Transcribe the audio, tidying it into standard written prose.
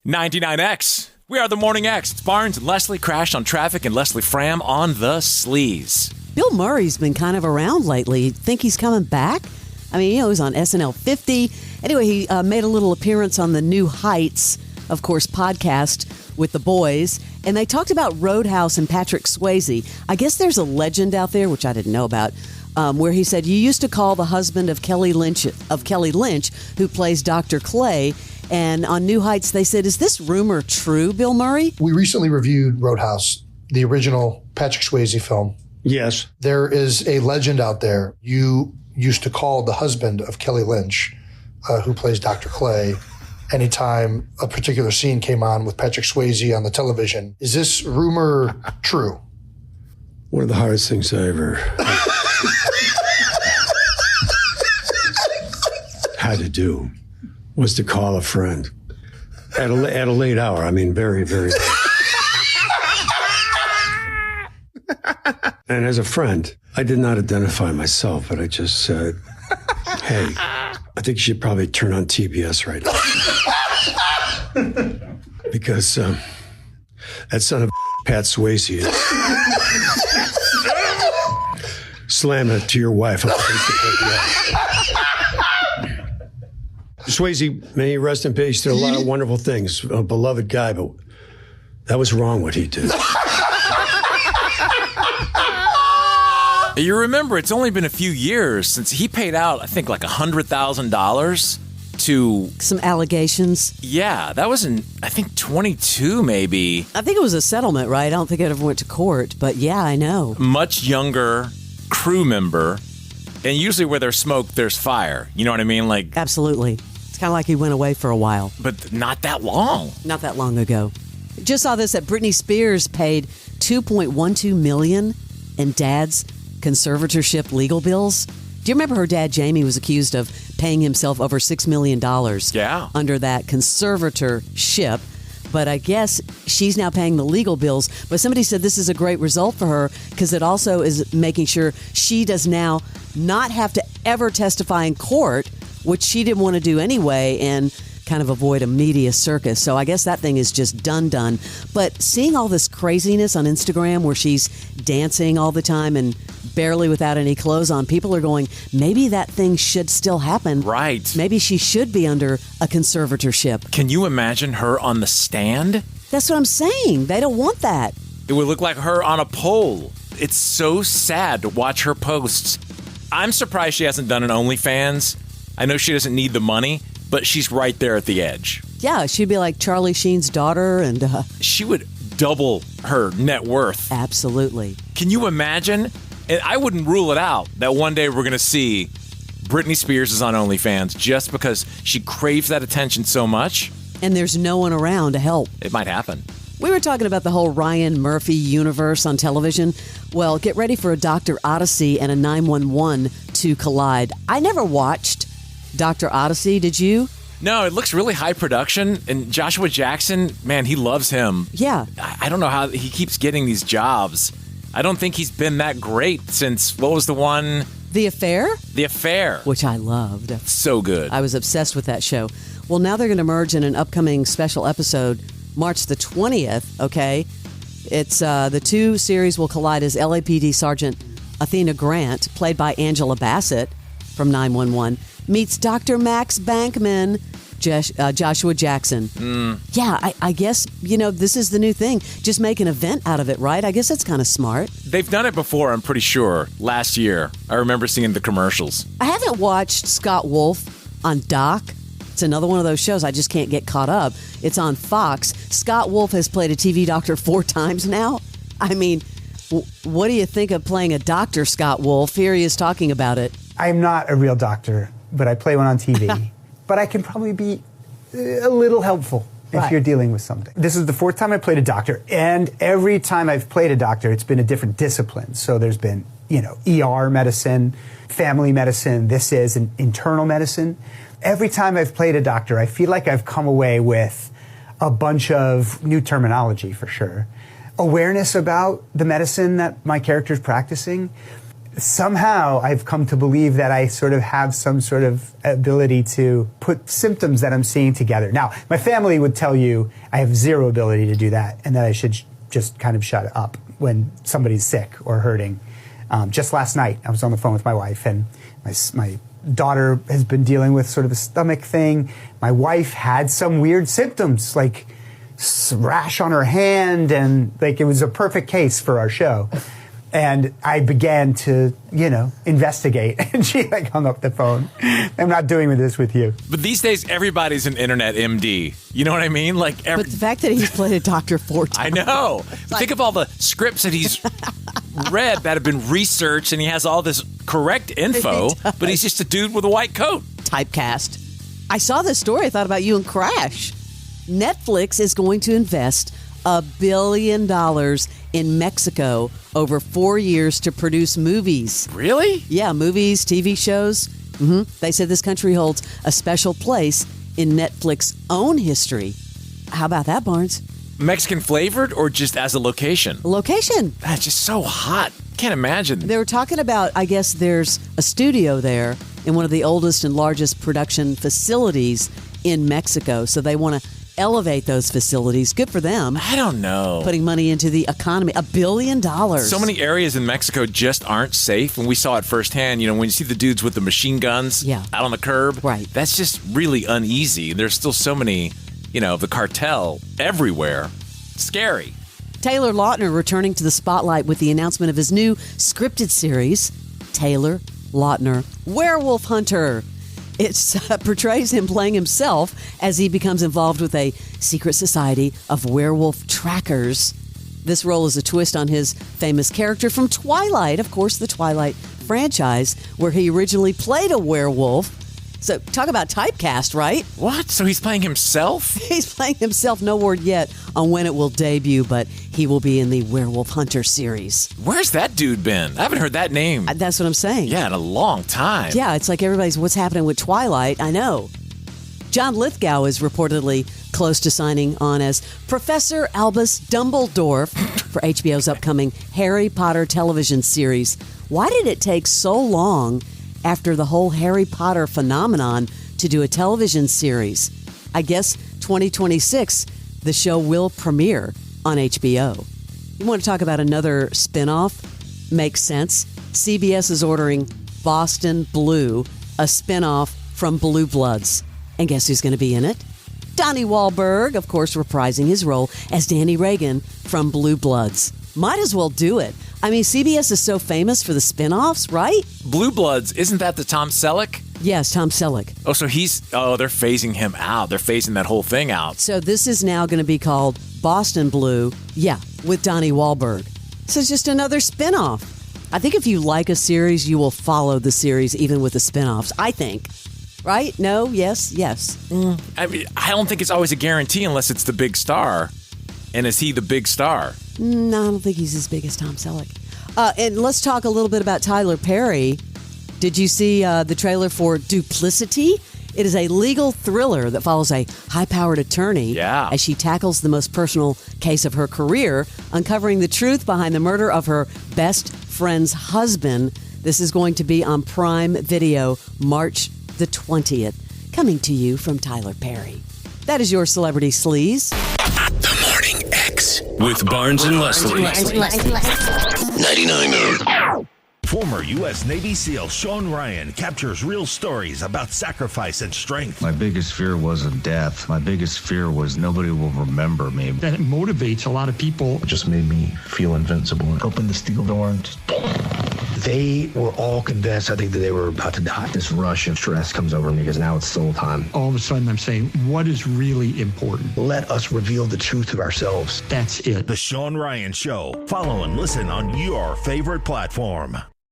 99X. We are the Morning X. It's Barnes and Leslie, Crash on Traffic, and Leslie Fram on the Sleaze. Bill Murray's been kind of around lately. Think he's coming back? I mean, he was on SNL 50. Anyway, he made a little appearance on the New Heights, of course, podcast with the boys. And they talked about Roadhouse and Patrick Swayze. I guess there's a legend out there, which I didn't know about, where he said, you used to call the husband of Kelly Lynch, who plays Dr. Clay. And on New Heights, they said, is this rumor true, Bill Murray? We recently reviewed Roadhouse, the original Patrick Swayze film. Yes. There is a legend out there. You used to call the husband of Kelly Lynch, who plays Dr. Clay, anytime a particular scene came on with Patrick Swayze on the television. Is this rumor true? One of the hardest things I ever had to do was to call a friend at a late hour. I mean, very, very late. And as a friend, I did not identify myself, but I just said, hey, I think you should probably turn on TBS right now. Because that son of Pat Swayze is slamming it to your wife on Facebook. Swayze, may he rest in peace, did a lot of wonderful things. A beloved guy, but that was wrong what he did. You remember, it's only been a few years since he paid out, I think, like $100,000 to... some allegations. Yeah, that was in, I think, 22 maybe. I think it was a settlement, right? I don't think it ever went to court, but yeah, I know. Much younger crew member, and usually where there's smoke, there's fire. You know what I mean? Like, absolutely. It's kind of like he went away for a while. But not that long. Not that long ago. Just saw this, that Britney Spears paid $2.12 million in Dad's conservatorship legal bills. Do you remember her dad, Jamie, was accused of paying himself over $6 million under that conservatorship? But I guess she's now paying the legal bills. But somebody said this is a great result for her because it also is making sure she does now not have to ever testify in court, which she didn't want to do anyway, and kind of avoid a media circus. So I guess that thing is just done. But seeing all this craziness on Instagram where she's dancing all the time and barely without any clothes on, people are going, maybe that thing should still happen. Right. Maybe she should be under a conservatorship. Can you imagine her on the stand? That's what I'm saying. They don't want that. It would look like her on a pole. It's so sad to watch her posts. I'm surprised she hasn't done an OnlyFans. I know she doesn't need the money, but she's right there at the edge. Yeah, she'd be like Charlie Sheen's daughter, and she would double her net worth. Absolutely. Can you imagine? And I wouldn't rule it out that one day we're going to see Britney Spears is on OnlyFans just because she craves that attention so much. And there's no one around to help. It might happen. We were talking about the whole Ryan Murphy universe on television. Well, get ready for a Doc Odyssey and a 911 to collide. I never watched Doc Odyssey. Did you? No, it looks really high production. And Joshua Jackson, man, he loves him. Yeah. I don't know how he keeps getting these jobs. I don't think he's been that great since, what was the one? The Affair? The Affair. Which I loved. So good. I was obsessed with that show. Well, now they're going to merge in an upcoming special episode, March the 20th, okay? It's the two series will collide as LAPD Sergeant Athena Grant, played by Angela Bassett from 911, meets Dr. Max Bankman, Joshua Jackson. Yeah, I guess, this is the new thing. Just make an event out of it, right? I guess that's kind of smart. They've done it before, I'm pretty sure. Last year. I remember seeing the commercials. I haven't watched Scott Wolf on Doc. It's another one of those shows I just can't get caught up. It's on Fox. Scott Wolf has played a TV doctor 4 times now. I mean, what do you think of playing a doctor, Scott Wolf? Here he is talking about it. I'm not a real doctor, but I play one on TV. But I can probably be a little helpful if you're dealing with something. This is the 4th time I played a doctor, and every time I've played a doctor, it's been a different discipline. So there's been, ER medicine, family medicine. This is an internal medicine. Every time I've played a doctor, I feel like I've come away with a bunch of new terminology, for sure. Awareness about the medicine that my character's practicing, somehow I've come to believe that I sort of have some sort of ability to put symptoms that I'm seeing together. Now, my family would tell you I have zero ability to do that and that I should just kind of shut up when somebody's sick or hurting. Just last night, I was on the phone with my wife, and my daughter has been dealing with sort of a stomach thing. My wife had some weird symptoms, like rash on her hand, and like it was a perfect case for our show. And I began to, investigate. And she hung up the phone. I'm not doing this with you. But these days, everybody's an internet MD. You know what I mean? But the fact that he's played a doctor 4 times. I know. Think of all the scripts that he's read that have been researched, and he has all this correct info, but he's just a dude with a white coat. Typecast. I saw this story. I thought about you and Crash. Netflix is going to invest $1 billion in Mexico over 4 years to produce movies. Really? Yeah, movies, TV shows. They said this country holds a special place in Netflix's own history. How about that, Barnes? Mexican flavored or just as a location? Location. That's just so hot. Can't imagine. They were talking about, I guess there's a studio there in one of the oldest and largest production facilities in Mexico. So they want to elevate those facilities. Good for them. I don't know. Putting money into the economy. $1 billion. So many areas in Mexico just aren't safe. And we saw it firsthand. When you see the dudes with the machine guns out on the curb, right? That's just really uneasy. There's still so many, the cartel everywhere. Scary. Taylor Lautner returning to the spotlight with the announcement of his new scripted series, Taylor Lautner, Werewolf Hunter. It portrays him playing himself as he becomes involved with a secret society of werewolf trackers. This role is a twist on his famous character from Twilight, of course, the Twilight franchise, where he originally played a werewolf. So talk about typecast, right? What? So he's playing himself? He's playing himself. No word yet on when it will debut, but he will be in the Werewolf Hunter series. Where's that dude been? I haven't heard that name. That's what I'm saying. Yeah, in a long time. Yeah, it's like everybody's, what's happening with Twilight? I know. John Lithgow is reportedly close to signing on as Professor Albus Dumbledore for HBO's upcoming Harry Potter television series. Why did it take so long after the whole Harry Potter phenomenon to do a television series? I guess 2026, the show will premiere on HBO. You want to talk about another spinoff? Makes sense. CBS is ordering Boston Blue, a spinoff from Blue Bloods. And guess who's going to be in it? Donnie Wahlberg, of course, reprising his role as Danny Reagan from Blue Bloods. Might as well do it. I mean, CBS is so famous for the spinoffs, right? Blue Bloods, isn't that the Tom Selleck? Yes, Tom Selleck. Oh, so they're phasing him out. They're phasing that whole thing out. So this is now going to be called Boston Blue, with Donnie Wahlberg. So it's just another spinoff. I think if you like a series, you will follow the series even with the spinoffs, I think. Right? No? Yes? Yes. I mean, I don't think it's always a guarantee unless it's the big star. And is he the big star? No, I don't think he's as big as Tom Selleck. And let's talk a little bit about Tyler Perry. Did you see the trailer for Duplicity? It is a legal thriller that follows a high-powered attorney as she tackles the most personal case of her career, uncovering the truth behind the murder of her best friend's husband. This is going to be on Prime Video March the 20th. Coming to you from Tyler Perry. That is your Celebrity Sleaze. The Morning X with Barnes and Leslie. 99. Former U.S. Navy SEAL Sean Ryan captures real stories about sacrifice and strength. My biggest fear wasn't death. My biggest fear was nobody will remember me. That it motivates a lot of people. It just made me feel invincible. Open the steel door and just... They were all convinced, I think, that they were about to die. This rush of stress comes over me because now it's soul time. All of a sudden, I'm saying, what is really important? Let us reveal the truth of ourselves. That's it. The Sean Ryan Show. Follow and listen on your favorite platform.